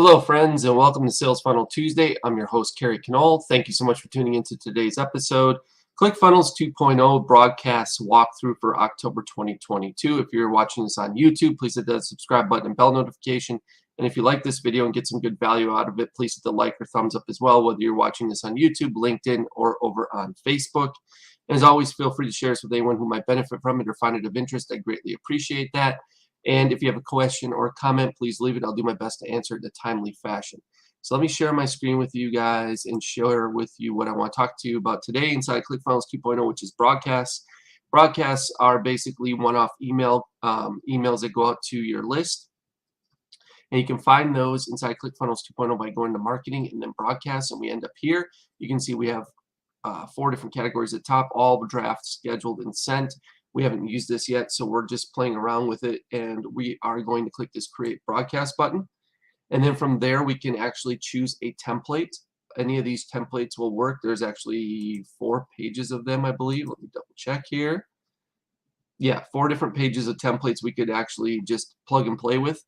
Hello, friends, and welcome to Sales Funnel Tuesday. I'm your host, Kerry. Knoll. Thank you so much for tuning into today's episode. ClickFunnels 2.0 broadcast walkthrough for October 2022. If you're watching this on YouTube, please hit that subscribe button and bell notification. And if you like this video and get some good value out of it, please hit the like or thumbs up as well, whether you're watching this on YouTube, LinkedIn, or over on Facebook. And as always, feel free to share this with anyone who might benefit from it or find it of interest. I greatly appreciate that. And if you have a question or a comment, please leave it. I'll do my best to answer it in a timely fashion. So let me share my screen with you guys and share with you what I want to talk to you about today inside ClickFunnels 2.0, which is broadcasts. Broadcasts are basically one-off emails that go out to your list. And you can find those inside ClickFunnels 2.0 by going to marketing and then broadcasts. And we end up here. You can see we have 4 different categories at the top, all drafts scheduled and sent. We haven't used this yet, so we're just playing around with it, and we are going to click this create broadcast button. And then from there we can actually choose a template. Any of these templates will work. There's actually 4 pages of them, I believe. Let me double check here. Yeah, 4 different pages of templates we could actually just plug and play with.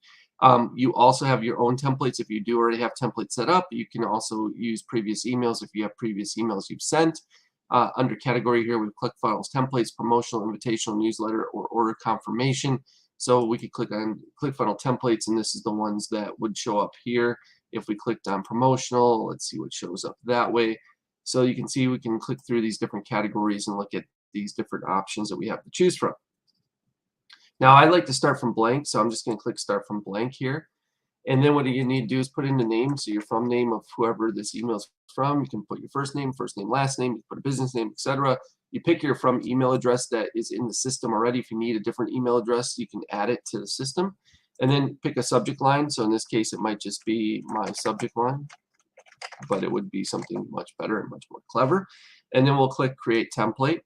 You also have your own templates. If you do already have templates set up, you can also use previous emails if you have previous emails you've sent. Under category here, we ClickFunnels templates, promotional, invitational, newsletter, or order confirmation. So we could click on ClickFunnels templates, and this is the ones that would show up here. If we clicked on promotional, let's see what shows up that way. So you can see we can click through these different categories and look at these different options that we have to choose from. Now I like to start from blank, so I'm just going to click start from blank here. And then what you need to do is put in the name, so your from name of whoever this email is from. You can put your first name, last name, you put a business name, etc. You pick your from email address that is in the system already. If you need a different email address, you can add it to the system. And then pick a subject line. So in this case, it might just be my subject line, but it would be something much better and much more clever. And then we'll click create template.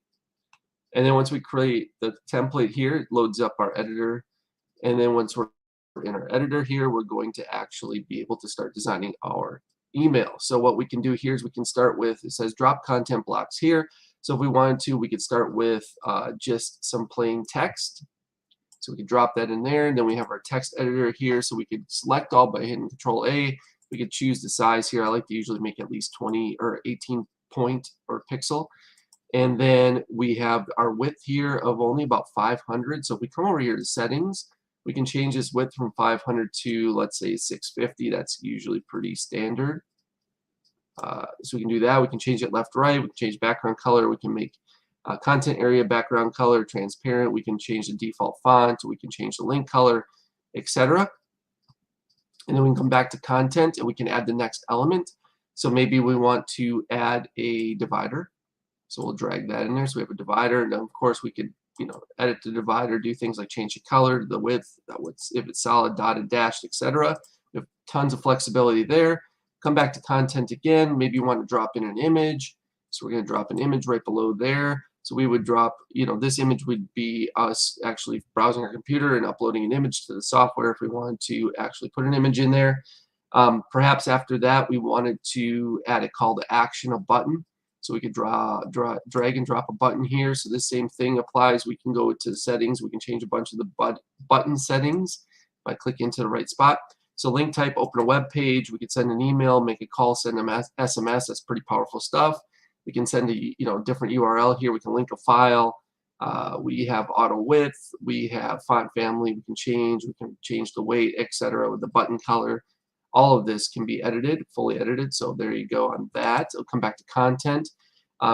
And then once we create the template here, it loads up our editor. And then once we're in our editor here, we're going to actually be able to start designing our email. So what we can do here is we can start with, it says drop content blocks here. So if we wanted to, we could start with just some plain text. So we could drop that in there, and then we have our text editor here. So we could select all by hitting Control A. We could choose the size here. I like to usually make at least 20 or 18 point or pixel. And then we have our width here of only about 500. So if we come over here to settings, we can change this width from 500 to, let's say, 650. That's usually pretty standard. So we can do that. We can change it left, right. We can change background color. We can make content area background color transparent. We can change the default font. We can change the link color, etc. And then we can come back to content, and we can add the next element. So maybe we want to add a divider. So we'll drag that in there. So we have a divider, and then of course we could edit the divider, do things like change the color, the width, if it's solid, dotted, dashed, etc. We have tons of flexibility there. Come back to content again. Maybe you want to drop in an image. So we're going to drop an image right below there. So we would drop, this image would be us actually browsing our computer and uploading an image to the software if we wanted to actually put an image in there. Perhaps after that, we wanted to add a call to action, a button. So we could drag and drop a button here. So the same thing applies. We can go to the settings. We can change a bunch of the button settings by clicking into the right spot. So link type, open a web page. We could send an email, make a call, send an SMS. That's pretty powerful stuff. We can send a different URL here. We can link a file. We have auto width. We have font family. We can change the weight, etc. with the button color. All of this can be edited, fully edited. So there you go on that. I'll come back to content.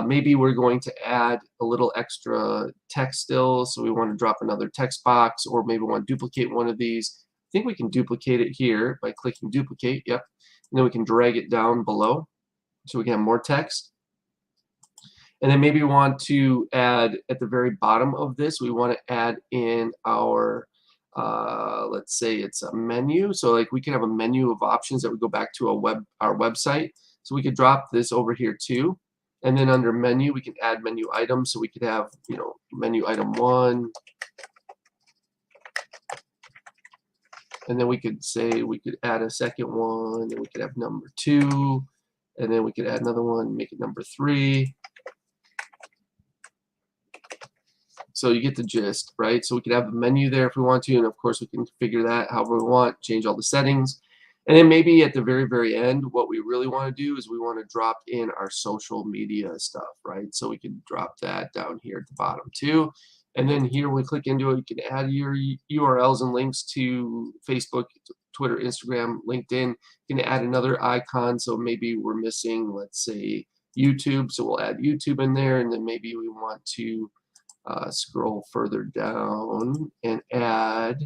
Maybe we're going to add a little extra text still. So we want to drop another text box, or maybe we want to duplicate one of these. I think we can duplicate it here by clicking duplicate. Yep. And then we can drag it down below so we can have more text. And then maybe we want to add at the very bottom of this, we want to add in our let's say it's a menu. So like we can have a menu of options that would go back to our website. So we could drop this over here too. And then under menu, we can add menu items. So we could have, menu item 1. And then we could say we could add a second one, and we could have number 2. And then we could add another one, make it number 3. So you get the gist, right? So we could have a menu there if we want to, and of course we can configure that however we want, change all the settings. And then maybe at the very, very end, what we really want to do is we want to drop in our social media stuff, right? So we can drop that down here at the bottom too. And then here we click into it, you can add your URLs and links to Facebook, Twitter, Instagram, LinkedIn. You can add another icon. So maybe we're missing, let's say, YouTube. So we'll add YouTube in there. And then maybe we want to scroll further down and add,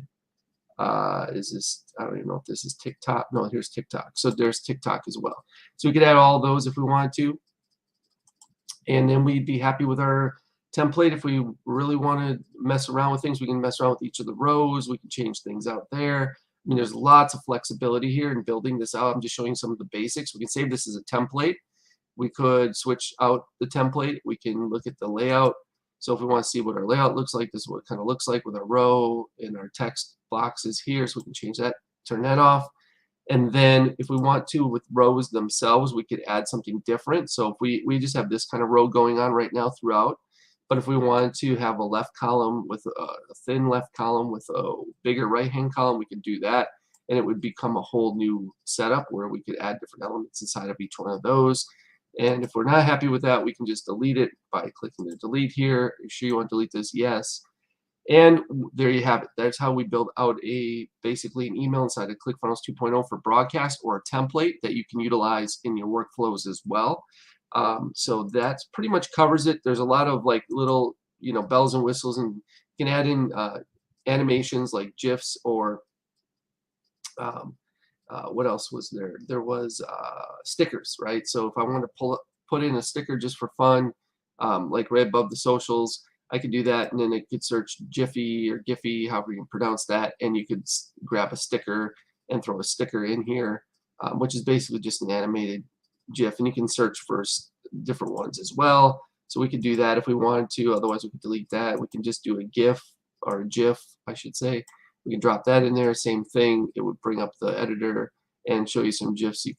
is this, I don't even know if this is TikTok. No, here's TikTok. So there's TikTok as well. So we could add all those if we wanted to. And then we'd be happy with our template. If we really want to mess around with things, we can mess around with each of the rows. We can change things out there. I mean, there's lots of flexibility here in building this out. I'm just showing some of the basics. We can save this as a template. We could switch out the template. We can look at the layout. So if we want to see what our layout looks like, this is what it kind of looks like with our row and our text boxes here. So we can change that, turn that off. And then if we want to, with rows themselves, we could add something different. So if we just have this kind of row going on right now throughout. But if we wanted to have a left column with a thin left column with a bigger right-hand column, we could do that. And it would become a whole new setup where we could add different elements inside of each one of those. And if we're not happy with that, we can just delete it by clicking the delete here. Are you sure you want to delete this? Yes. And there you have it. That's how we build out basically an email inside of ClickFunnels 2.0 for broadcast, or a template that you can utilize in your workflows as well. So that pretty much covers it. There's a lot of like little, bells and whistles, and you can add in animations like GIFs or what else was there? There was stickers, right? So if I want to put in a sticker just for fun, like right above the socials, I could do that, and then it could search Jiffy or Giphy, however you pronounce that, and you could grab a sticker and throw a sticker in here, which is basically just an animated GIF, and you can search for different ones as well. So we could do that if we wanted to. Otherwise, we could delete that. We can just do a GIF, or a GIF, I should say. We can drop that in there. Same thing. It would bring up the editor and show you some GIFs you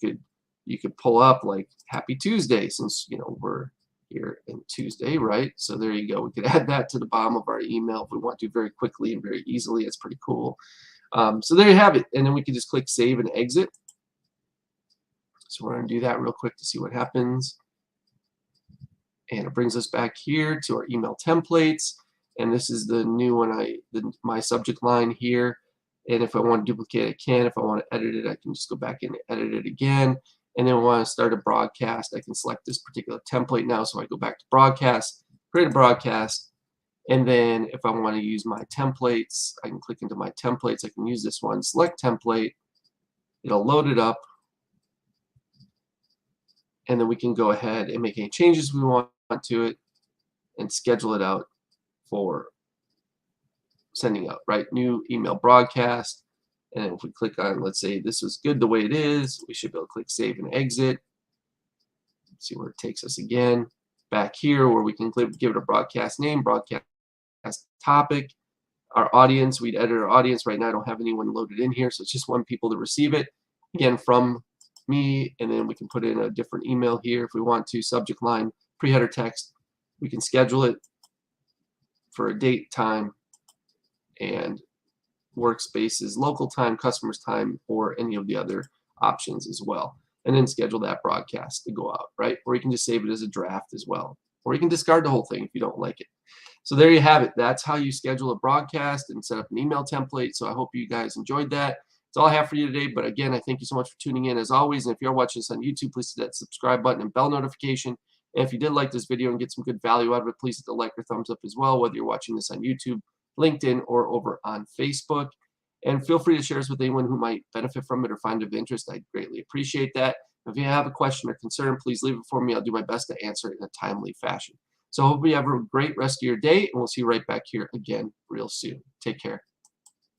could pull up, like Happy Tuesday, since we're here in Tuesday, right? So there you go. We could add that to the bottom of our email if we want to, very quickly and very easily. It's pretty cool. So there you have it. And then we can just click save and exit. So we're going to do that real quick to see what happens. And it brings us back here to our email templates. And this is the new one, my subject line here. And if I want to duplicate, I can. If I want to edit it, I can just go back in and edit it again. And then when I want to start a broadcast, I can select this particular template now. So I go back to broadcast, create a broadcast. And then if I want to use my templates, I can click into my templates. I can use this one, select template. It'll load it up. And then we can go ahead and make any changes we want to it and schedule it out for sending out, right? New email broadcast. And if we click on, let's say this was good the way it is, we should be able to click save and exit. See where it takes us again. Back here where we can give it a broadcast name, broadcast topic. Our audience, we'd edit our audience. Right now I don't have anyone loaded in here, so it's just one people to receive it. Again, from me, and then we can put in a different email here if we want to. Subject line, pre-header text. We can schedule it for a date, time, and workspaces, local time, customer's time, or any of the other options as well. And then schedule that broadcast to go out, right? Or you can just save it as a draft as well. Or you can discard the whole thing if you don't like it. So there you have it. That's how you schedule a broadcast and set up an email template. So I hope you guys enjoyed that. That's all I have for you today. But again, I thank you so much for tuning in as always. And if you're watching this on YouTube, please hit that subscribe button and bell notification. And if you did like this video and get some good value out of it, please hit the like or thumbs up as well, whether you're watching this on YouTube, LinkedIn, or over on Facebook. And feel free to share this with anyone who might benefit from it or find it of interest. I'd greatly appreciate that. If you have a question or concern, please leave it for me. I'll do my best to answer it in a timely fashion. So I hope you have a great rest of your day, and we'll see you right back here again real soon. Take care.